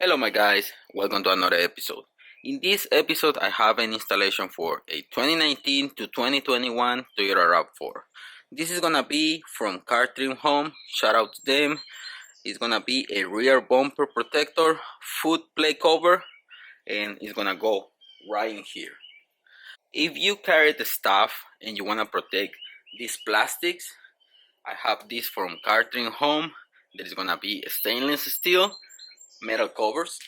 Hello my guys, welcome to another episode. In this episode I have an installation for a 2019 to 2021 Toyota RAV4. This is gonna be from Car Trim Home, shout out to them. It's gonna be a rear bumper protector, foot plate cover, and it's gonna go right in here. If you carry the stuff and you wanna protect these plastics, I have this from Car Trim Home. There is gonna be stainless steel metal covers.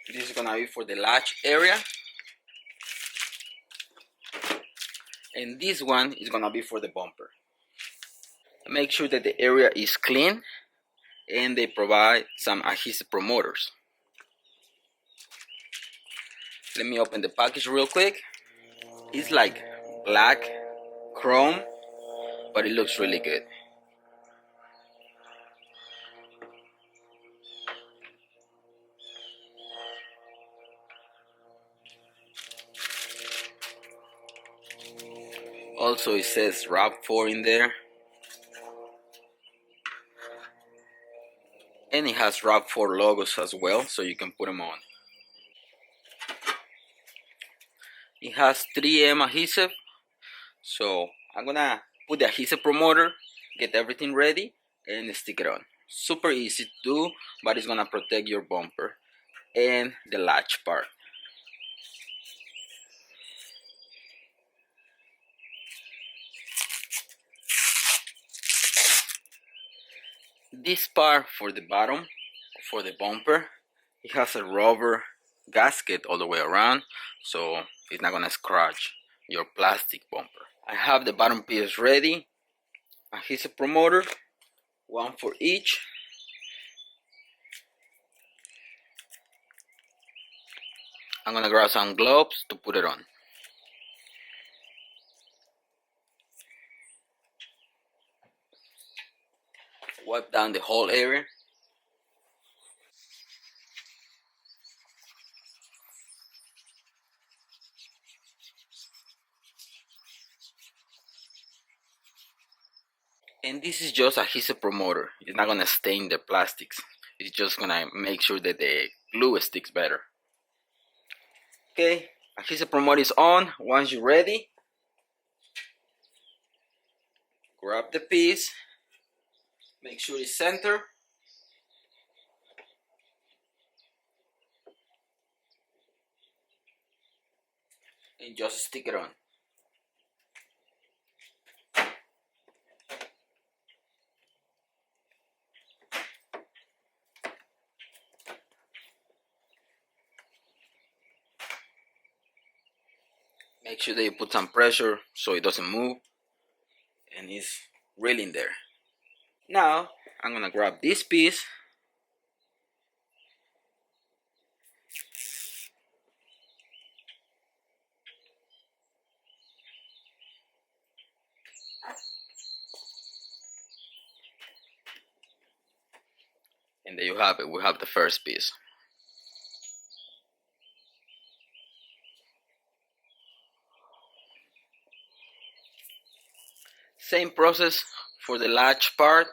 This is gonna be for the latch area, and this one is gonna be for the bumper. Make sure that the area is clean, and they provide some adhesive promoters. Let me open the package real quick. It's like black chrome, but it looks really good. Also it says RAV4 in there, and it has RAV4 logos as well, so you can put them on. It has 3M adhesive, so I'm gonna put the adhesive promoter, get everything ready, and stick it on. Super easy to do, but it's gonna protect your bumper and the latch part. This part for the bottom, for the bumper, it has a rubber gasket all the way around, so it's not gonna scratch your plastic bumper. I have the bottom piece ready, adhesive promoter, one for each. I'm gonna grab some gloves to put it on. Wipe down the whole area. And this is just adhesive promoter. It's not gonna stain the plastics. It's just gonna make sure that the glue sticks better. Okay, adhesive promoter is on. Once you're ready, grab the piece, make sure it's center, and just stick it on. Make sure that you put some pressure so it doesn't move, and it's really in there. Now I'm gonna grab this piece, and there you have it. We have the first piece. Same process for the latch part.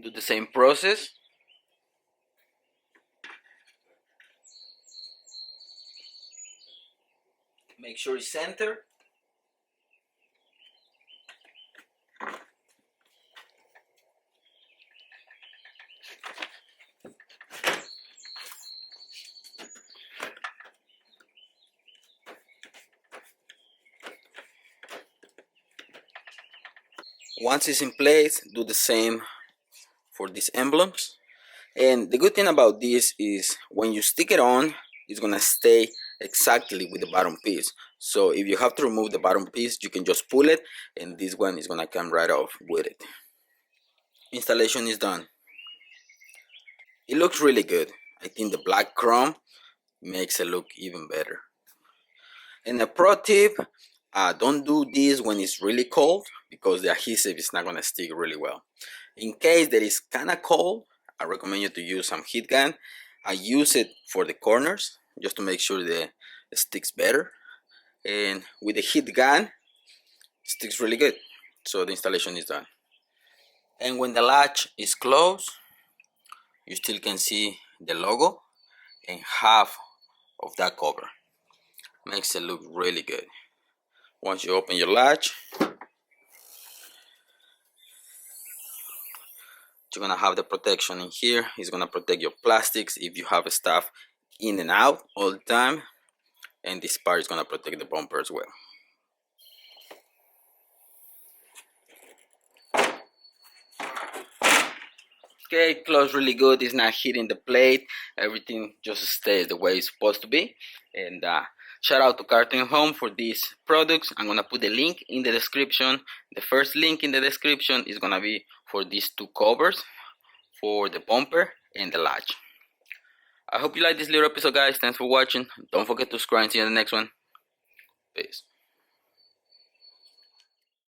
Do the same process. Make sure it's center. Once it's in place, do the same for these emblems. And the good thing about this is when you stick it on, it's gonna stay exactly with the bottom piece. So if you have to remove the bottom piece, you can just pull it, and this one is gonna come right off with it. Installation is done. It looks really good. I think the black chrome makes it look even better. And a pro tip, don't do this when it's really cold because the adhesive is not gonna stick really well. In case that is kinda cold, I recommend you to use some heat gun. I use it for the corners just to make sure that it sticks better. and with the heat gun, it sticks really good. So the installation is done. And when the latch is closed, you still can see the logo and half of that cover. Makes it look really good. Once you open your latch, you're gonna have the protection in here. It's gonna protect your plastics if you have stuff in and out all the time, and this part is gonna protect the bumper as well. Okay, close really good. It's not hitting the plate. Everything just stays the way it's supposed to be. And shout out to Cartoon Home for these products. I'm gonna put the link in the description. The first link in the description is gonna be for these two covers, for the bumper and the latch. I hope you like this little episode, guys. Thanks for watching. Don't forget to subscribe and see you in the next one. Peace.